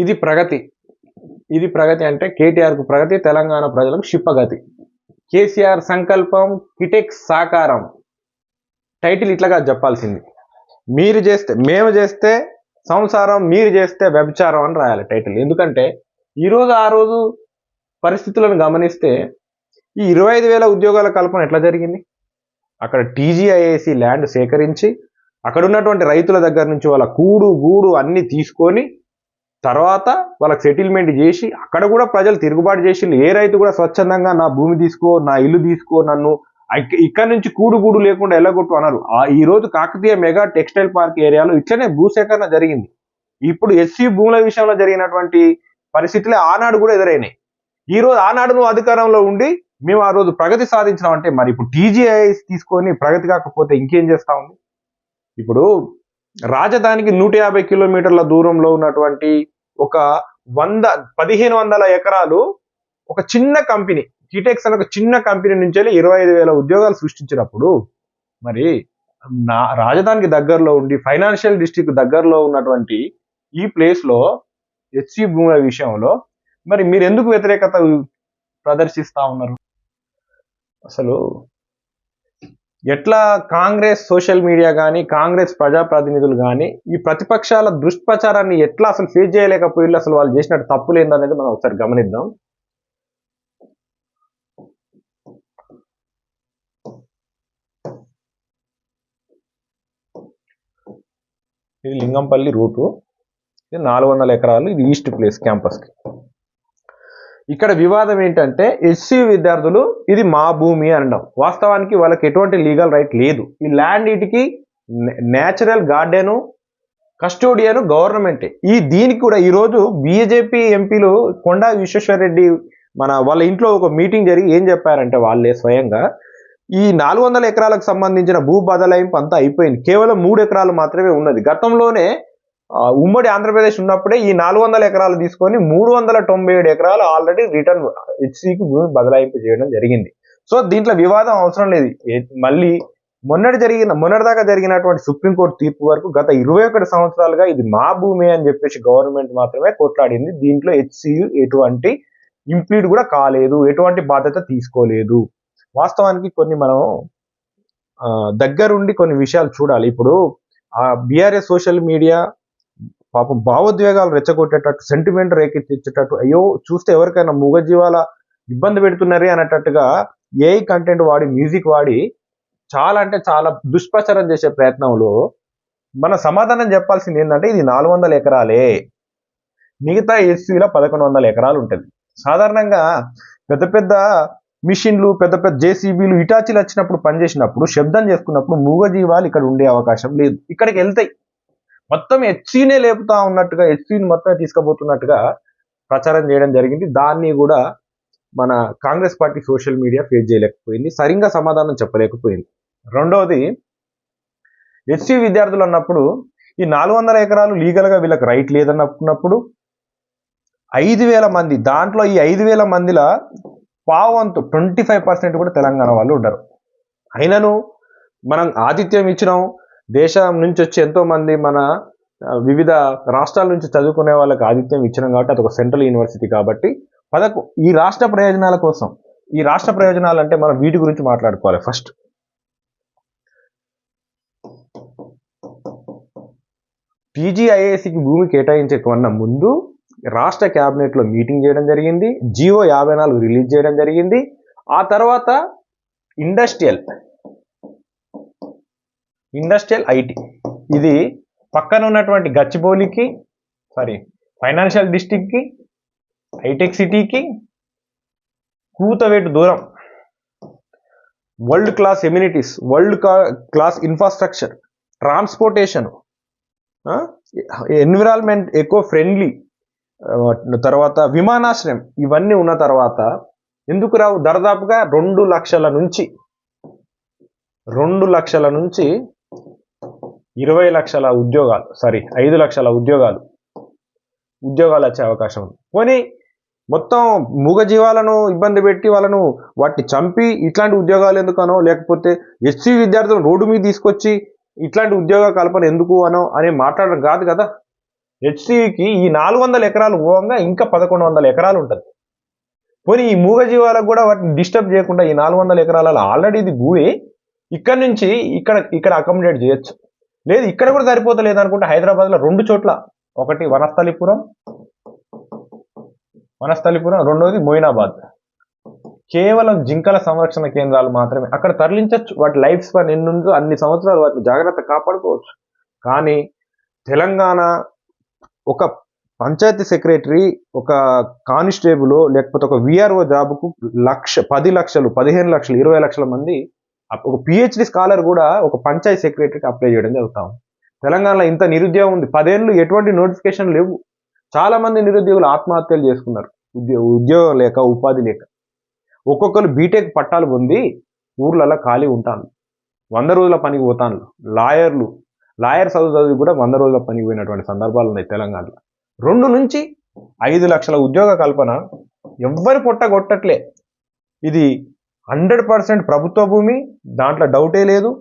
ఇది ప్రగతి. ఇది ప్రగతి అంటే కేటీఆర్కు ప్రగతి, తెలంగాణ ప్రజలకు క్షిప్పగతి. కేసీఆర్ సంకల్పం, కిటెక్స్ సాకారం. టైటిల్ ఇట్లాగా చెప్పాల్సింది. మీరు చేస్తే మేము చేస్తే సంసారం, మీరు చేస్తే వ్యభిచారం అని రాయాలి టైటిల్. ఎందుకంటే ఈరోజు ఆ రోజు పరిస్థితులను గమనిస్తే ఈ 25,000 ఉద్యోగాల కల్పన ఎట్లా జరిగింది? అక్కడ టీజీఐఏసీ ల్యాండ్ సేకరించి అక్కడ ఉన్నటువంటి రైతుల దగ్గర నుంచి వాళ్ళ కూడు గూడు అన్ని తీసుకొని తర్వాత వాళ్ళకి సెటిల్మెంట్ చేసి అక్కడ కూడా ప్రజలు తిరుగుబాటు చేసి ఏ రైతు కూడా స్వచ్ఛందంగా నా భూమి తీసుకో, నా ఇల్లు తీసుకో, నన్ను ఇక్కడ నుంచి కూడు గూడు లేకుండా ఎల్లగొట్టు అన్నారు. ఈ రోజు కాకతీయ మెగా టెక్స్టైల్ పార్క్ ఏరియాలో ఇట్లనే భూసేకరణ జరిగింది. ఇప్పుడు ఎస్సీ భూముల విషయంలో జరిగినటువంటి పరిస్థితులే ఆనాడు కూడా ఎదురైనాయి. ఈ రోజు ఆనాడు నువ్వు అధికారంలో ఉండి మేము ఆ రోజు ప్రగతి సాధించినాం అంటే మరి ఇప్పుడు టీజీఐఎస్ తీసుకొని ప్రగతి కాకపోతే ఇంకేం చేస్తా ఉంది? ఇప్పుడు రాజధానికి 150 కిలోమీటర్ల దూరంలో ఉన్నటువంటి ఒక 1,500 ఎకరాలు ఒక చిన్న కంపెనీ కిటెక్స్ అనే ఒక చిన్న కంపెనీ నుంచి 25,000 ఉద్యోగాలు సృష్టించినప్పుడు మరి రాజధానికి దగ్గరలో ఉండి ఫైనాన్షియల్ డిస్ట్రిక్ట్ దగ్గరలో ఉన్నటువంటి ఈ ప్లేస్ లో ఎస్సీ భూముల విషయంలో మరి మీరు ఎందుకు వ్యతిరేకత ప్రదర్శిస్తా ఉన్నారు? అసలు ఎట్లా కాంగ్రెస్ సోషల్ మీడియా కానీ కాంగ్రెస్ ప్రజాప్రతినిధులు కానీ ఈ ప్రతిపక్షాల దుష్ప్రచారాన్ని ఎట్లా అసలు ఫేస్ చేయలేకపోయి అసలు వాళ్ళు చేసినట్టు తప్పులు ఏందనేది మనం ఒకసారి గమనిద్దాం. ఇది లింగంపల్లి రూటు, ఇది 400 ఎకరాలు, ఇది ఈస్ట్ ప్లేస్ క్యాంపస్కి. ఇక్కడ వివాదం ఏంటంటే ఎస్సీ విద్యార్థులు ఇది మా భూమి అనడం. వాస్తవానికి వాళ్ళకి ఎటువంటి లీగల్ రైట్ లేదు. ఈ ల్యాండ్ ఇటుకి న్యాచురల్ గార్డెను కస్టోడియన్ గవర్నమెంటే. దీనికి కూడా ఈరోజు బీజేపీ ఎంపీలు కొండా విశ్వేశ్వరరెడ్డి వాళ్ళ ఇంట్లో ఒక మీటింగ్ జరిగి ఏం చెప్పారంటే వాళ్ళే స్వయంగా ఈ 400 ఎకరాలకు సంబంధించిన భూ బదలాయింపు అంతా అయిపోయింది. కేవలం 3 ఎకరాలు మాత్రమే ఉన్నది. గతంలోనే ఉమ్మడి ఆంధ్రప్రదేశ్ ఉన్నప్పుడే ఈ 400 ఎకరాలు తీసుకొని 397 ఎకరాలు ఆల్రెడీ రిటర్న్ హెచ్సికి భూమి బదలాయింపు చేయడం జరిగింది. సో దీంట్లో వివాదం అవసరం లేదు. మళ్ళీ మొన్నటిదాకా జరిగినటువంటి సుప్రీంకోర్టు తీర్పు వరకు గత 21 సంవత్సరాలుగా ఇది మా భూమి అని చెప్పేసి గవర్నమెంట్ మాత్రమే కొట్లాడింది. దీంట్లో హెచ్సి ఎటువంటి ఇంప్లీడ్ కూడా కాలేదు, ఎటువంటి బాధ్యత తీసుకోలేదు. వాస్తవానికి కొన్ని మనం దగ్గరుండి కొన్ని విషయాలు చూడాలి. ఇప్పుడు ఆ బీఆర్ఎస్ సోషల్ మీడియా పాపం భావోద్వేగాలు రెచ్చగొట్టేటట్టు, సెంటిమెంట్ రేకెత్తించేటట్టు, అయ్యో చూస్తే ఎవరికైనా మూగజీవాల ఇబ్బంది పెడుతున్నారే అనేటట్టుగా ఏఐ కంటెంట్ వాడి, మ్యూజిక్ వాడి చాలా అంటే చాలా దుష్ప్రచారం చేసే ప్రయత్నంలో మన సమాధానం చెప్పాల్సింది ఏంటంటే ఇది 400 ఎకరాలే, మిగతా ఎస్సీలో 1100 ఎకరాలు ఉంటుంది. సాధారణంగా పెద్ద పెద్ద మిషన్లు, పెద్ద పెద్ద జేసీబీలు, ఇటాచీలు వచ్చినప్పుడు పనిచేసినప్పుడు శబ్దం చేసుకున్నప్పుడు మూగజీవాలు ఇక్కడ ఉండే అవకాశం లేదు. ఇక్కడికి వెళ్తాయి. మొత్తం హెచ్సీనే లేపుతా ఉన్నట్టుగా, హెచ్సీని మొత్తం తీసుకుపోతున్నట్టుగా ప్రచారం చేయడం జరిగింది. దాన్ని కూడా మన Congress party social media face చేయలేకపోయింది, సరిగ్గా సమాధానం చెప్పలేకపోయింది. రెండవది, హెచ్సీ విద్యార్థులు అన్నప్పుడు ఈ 400 ఎకరాలు లీగల్గా వీళ్ళకి రైట్ లేదన్నప్పుడు 5,000 మంది, దాంట్లో ఈ 5,000 మందిలో పావంతు 25% కూడా తెలంగాణ వాళ్ళు ఉండరు. అయినను మనం ఆతిథ్యం ఇచ్చినాం. దేశం నుంచి వచ్చి ఎంతో మంది మన వివిధ రాష్ట్రాల నుంచి చదువుకునే వాళ్ళకి ఆతిథ్యం ఇచ్చినాం కాబట్టి అదొక సెంట్రల్ యూనివర్సిటీ కాబట్టి ఈ రాష్ట్ర ప్రయోజనాల కోసం, ఈ రాష్ట్ర ప్రయోజనాలు అంటే మనం వీటి గురించి మాట్లాడుకోవాలి. ఫస్ట్ టీజీఐఏసీకి భూమి కేటాయించే కన్నా ముందు రాష్ట్ర క్యాబినెట్ లో మీటింగ్ చేయడం జరిగింది, జియో 54 రిలీజ్ చేయడం జరిగింది. ఆ తర్వాత ఇండస్ట్రియల్ ఐటీ ఇది పక్కన ఉన్నటువంటి గచ్చిబౌలికి, ఫైనాన్షియల్ డిస్ట్రిక్ట్కి, హైటెక్ సిటీకి కూతవేటు దూరం, world class amenities, world class infrastructure, transportation, environment eco friendly, తర్వాత విమానాశ్రయం, ఇవన్నీ ఉన్న తర్వాత ఎందుకు రావు? దాదాపుగా 2 లక్షల నుంచి 20 లక్షల ఉద్యోగాలు, 5 లక్షల ఉద్యోగాలు వచ్చే అవకాశం ఉంది. పోనీ మొత్తం మూగజీవాలను ఇబ్బంది పెట్టి వాళ్ళను వాటిని చంపి ఇట్లాంటి ఉద్యోగాలు ఎందుకనో, లేకపోతే ఎస్సీ విద్యార్థులను రోడ్డు మీద తీసుకొచ్చి ఇట్లాంటి ఉద్యోగ కల్పన ఎందుకు అనే మాట్లాడడం కాదు కదా. హెచ్సికి ఈ 400 ఎకరాలు పోగా ఇంకా 1100 ఎకరాలు ఉంటుంది. పోనీ ఈ మూగజీవాలకు కూడా వాటిని డిస్టర్బ్ చేయకుండా ఈ 400 ఎకరాలలో ఆల్రెడీ ఇది భూమి, ఇక్కడ నుంచి ఇక్కడ అకామిడేట్ చేయొచ్చు. లేదు ఇక్కడ కూడా సరిపోతలేదు అనుకుంటే హైదరాబాద్లో 2 చోట్ల, ఒకటి వనస్థలిపురం, రెండోది మొయినాబాద్, కేవలం జింకల సంరక్షణ కేంద్రాలు మాత్రమే. అక్కడ తరలించవచ్చు. వాటి లైఫ్ స్పాన్ ఎన్ని ఉందో అన్ని సంవత్సరాలు వాటిని జాగ్రత్త కాపాడుకోవచ్చు. కానీ తెలంగాణ ఒక పంచాయతీ సెక్రటరీ, ఒక కానిస్టేబుల్, లేకపోతే ఒక విఆర్ఓ జాబుకు 10 లక్షలు, 15 లక్షలు, 20 లక్షల మంది, ఒక పిహెచ్డి స్కాలర్ కూడా ఒక పంచాయతీ సెక్రటరీకి అప్లై చేయడం జరుగుతాం. తెలంగాణలో ఇంత నిరుద్యోగం ఉంది. 10 ఏళ్ళు ఎటువంటి నోటిఫికేషన్ లేవు. చాలా మంది నిరుద్యోగులు ఆత్మహత్యలు చేసుకున్నారు, ఉద్యోగం లేక, ఉపాధి లేక. ఒక్కొక్కరు బీటెక్ పట్టాలు పొంది ఊర్లలో ఖాళీ ఉంటాను, 100 రోజుల పనికి పోతాను. లాయర్ చదువు కూడా 100 రోజుల పనికి పోయినటువంటి సందర్భాలు ఉన్నాయి తెలంగాణలో. 2 నుంచి 5 లక్షల ఉద్యోగ కల్పన ఎవ్వరు పొట్టగొట్టట్లే. ఇది 100% ప్రభుత్వ భూమి, దాంట్లో డౌటే లేదు.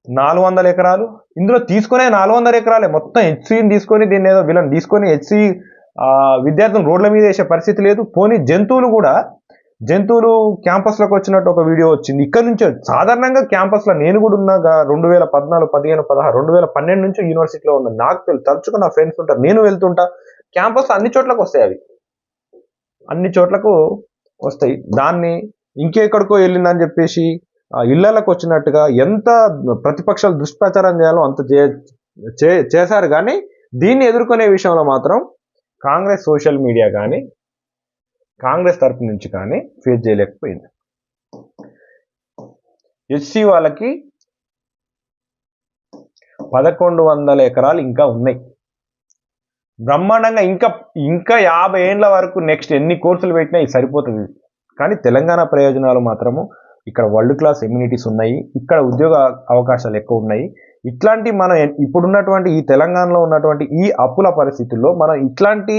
400 ఎకరాలు, ఇందులో తీసుకునే 400 ఎకరాలే. మొత్తం హెచ్సిని తీసుకొని దీన్ని ఏదో వీళ్ళని తీసుకొని హెచ్సి విద్యార్థులు రోడ్ల మీద వేసే పరిస్థితి లేదు. పోనీ జంతువులు క్యాంపస్లోకి వచ్చినట్టు ఒక వీడియో వచ్చింది. ఇక్కడ నుంచి సాధారణంగా క్యాంపస్లో నేను కూడా ఉన్నాగా 2014, 15, 16, 2012 నుంచి యూనివర్సిటీలో ఉన్నా. నాకు తరచుగా నా ఫ్రెండ్స్ ఉంటారు, నేను వెళ్తుంటా. క్యాంపస్ అన్ని చోట్లకు వస్తాయి, అవి అన్ని చోట్లకు వస్తాయి. దాన్ని ఇంకెక్కడికో వెళ్ళిందని చెప్పేసి ఇళ్లకు వచ్చినట్టుగా ఎంత ప్రతిపక్షాలు దుష్ప్రచారం చేయాలో అంత చేశారు. కానీ దీన్ని ఎదుర్కొనే విషయంలో మాత్రం కాంగ్రెస్ సోషల్ మీడియా కానీ కాంగ్రెస్ తరపు నుంచి కానీ ఫేస్ చేయలేకపోయింది. హెచ్సి వాళ్ళకి 1100 ఎకరాలు ఇంకా ఉన్నాయి బ్రహ్మాండంగా. ఇంకా 50 ఏళ్ళ వరకు నెక్స్ట్ ఎన్ని కోర్సులు పెట్టినా ఇది సరిపోతుంది. కానీ తెలంగాణ ప్రయోజనాలు మాత్రము ఇక్కడ వరల్డ్ క్లాస్ ఎమ్యూనిటీస్ ఉన్నాయి, ఇక్కడ ఉద్యోగ అవకాశాలు ఎక్కువ ఉన్నాయి. ఇట్లాంటి మనం ఇప్పుడున్నటువంటి ఈ తెలంగాణలో ఉన్నటువంటి ఈ అప్పుల పరిస్థితుల్లో మనం ఇట్లాంటి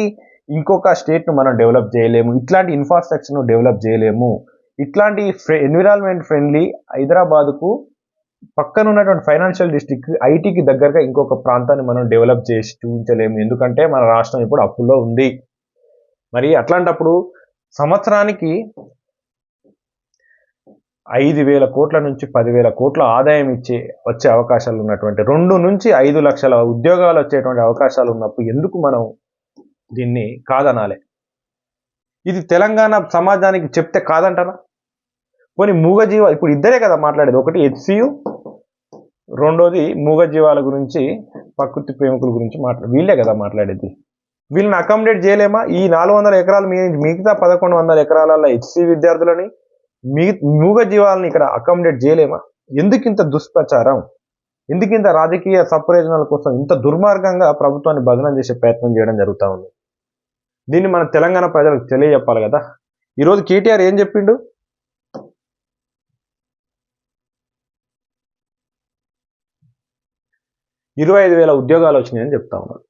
ఇంకొక స్టేట్ను మనం డెవలప్ చేయలేము, ఇట్లాంటి ఇన్ఫ్రాస్ట్రక్చర్ను డెవలప్ చేయలేము. ఇట్లాంటి ఎన్విరాన్మెంట్ ఫ్రెండ్లీ హైదరాబాద్కు పక్కన ఉన్నటువంటి ఫైనాన్షియల్ డిస్ట్రిక్ట్ ఐటీకి దగ్గరగా ఇంకొక ప్రాంతాన్ని మనం డెవలప్ చేసి చూపించలేము. ఎందుకంటే మన రాష్ట్రం ఇప్పుడు అప్పుల్లో ఉంది. మరి అట్లాంటప్పుడు సంవత్సరానికి 5,000 కోట్ల నుంచి 10,000 కోట్ల ఆదాయం వచ్చే అవకాశాలు ఉన్నటువంటి 2 నుంచి 5 లక్షల ఉద్యోగాలు వచ్చేటువంటి అవకాశాలు ఉన్నప్పుడు ఎందుకు మనం దీన్ని కాదనాలి? ఇది తెలంగాణ సమాజానికి చెప్తే కాదంటారా? పోనీ మూగజీవ ఇప్పుడు ఇద్దరే కదా మాట్లాడేది, ఒకటి హెచ్సియు, రెండోది మూగజీవాల గురించి, ప్రకృతి ప్రేమికుల గురించి వీళ్ళే కదా మాట్లాడేది. వీళ్ళని అకామిడేట్ చేయలేమా? ఈ 400 ఎకరాలు మిగతా 1100 ఎకరాల హెచ్సి విద్యార్థులని, మూగజీవాలని ఇక్కడ అకామిడేట్ చేయలేమా? ఎందుకు ఇంత దుష్ప్రచారం? ఎందుకు ఇంత రాజకీయ సప్రయోజనాల కోసం ఇంత దుర్మార్గంగా ప్రభుత్వాన్ని బదనం చేసే ప్రయత్నం చేయడం జరుగుతూ ఉంది? దీన్ని మన తెలంగాణ ప్రజలకు తెలియజెప్పాలి కదా. ఈరోజు కేటీఆర్ ఏం చెప్పిండు? $25,000 ఉద్యోగాలు వచ్చినాయని చెప్తా ఉన్నారు.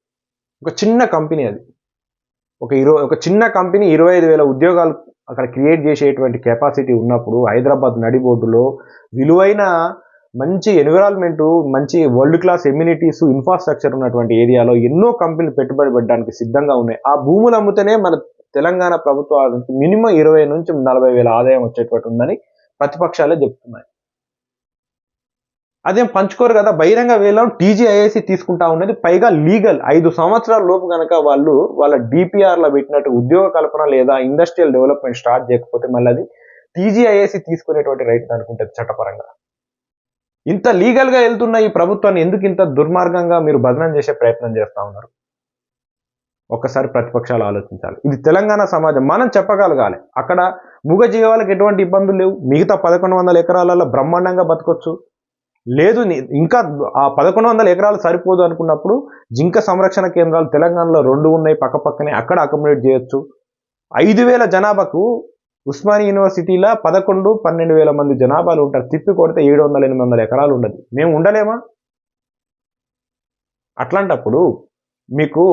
ఒక చిన్న కంపెనీ అది, ఒక చిన్న కంపెనీ 25,000 ఉద్యోగాలు అక్కడ క్రియేట్ చేసేటువంటి కెపాసిటీ ఉన్నప్పుడు హైదరాబాద్ నడిబోర్డులో విలువైన మంచి ఎన్విరాన్మెంటు, మంచి వరల్డ్ క్లాస్ ఎమ్యూనిటీస్, ఇన్ఫ్రాస్ట్రక్చర్ ఉన్నటువంటి ఏరియాలో ఎన్నో కంపెనీలు పెట్టుబడి పెట్టడానికి సిద్ధంగా ఉన్నాయి. ఆ భూములు అమ్ముతేనే మన తెలంగాణ ప్రభుత్వానికి మినిమం 20 నుంచి 40,000 ఆదాయం వచ్చేటువంటి ఉందని ప్రతిపక్షాలే చెప్తున్నాయి. అదేం పంచుకోరు కదా. బహిరంగ వేలం టీజీఐఏసీ తీసుకుంటా ఉన్నది, పైగా లీగల్. 5 సంవత్సరాల లోపు కనుక వాళ్ళ డిపిఆర్లో పెట్టినట్టు ఉద్యోగ కల్పన లేదా ఇండస్ట్రియల్ డెవలప్మెంట్ స్టార్ట్ చేయకపోతే మళ్ళీ అది టీజీఐఏసీ తీసుకునేటువంటి రైట్ అనుకుంటుంది చట్టపరంగా. ఇంత లీగల్గా వెళ్తున్న ఈ ప్రభుత్వాన్ని ఎందుకు ఇంత దుర్మార్గంగా మీరు బదనం చేసే ప్రయత్నం చేస్తూ ఉన్నారు? ఒక్కసారి ప్రతిపక్షాలు ఆలోచించాలి. ఇది తెలంగాణ సమాజం, మనం చెప్పగలగాలి. అక్కడ మూగజీవాలకు ఎటువంటి ఇబ్బందులు లేవు, మిగతా 1100 ఎకరాలలో బ్రహ్మాండంగా బతకొచ్చు. లేదు ఇంకా ఆ 1100 ఎకరాలు సరిపోదు అనుకున్నప్పుడు జింక సంరక్షణ కేంద్రాలు తెలంగాణలో 2 ఉన్నాయి పక్కపక్కనే, అక్కడ అకామిడేట్ చేయొచ్చు. 5,000 జనాభాకు ఉస్మానియా యూనివర్సిటీలో 11-12,000 మంది జనాభాలు ఉంటారు. తిప్పి కొడితే 700-800 ఎకరాలు ఉండదు. మేము ఉండలేమా? అట్లాంటప్పుడు మీకు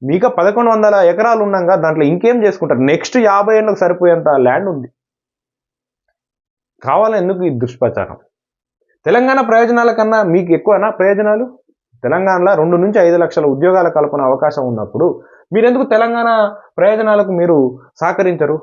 1100 ఎకరాలు ఉన్నాగా దాంట్లో ఇంకేం చేసుకుంటారు? నెక్స్ట్ 50 ఏళ్ళకు సరిపోయేంత ల్యాండ్ ఉంది. కావాలని ఎందుకు ఈ దుష్ప్రచారం? తెలంగాణ ప్రయోజనాల కన్నా మీకు ఎక్కువనా ప్రయోజనాలు? తెలంగాణలో 2 నుంచి 5 లక్షల ఉద్యోగాల కల్పన అవకాశం ఉన్నప్పుడు మీరెందుకు తెలంగాణ ప్రయోజనాలకు మీరు సహకరించరు?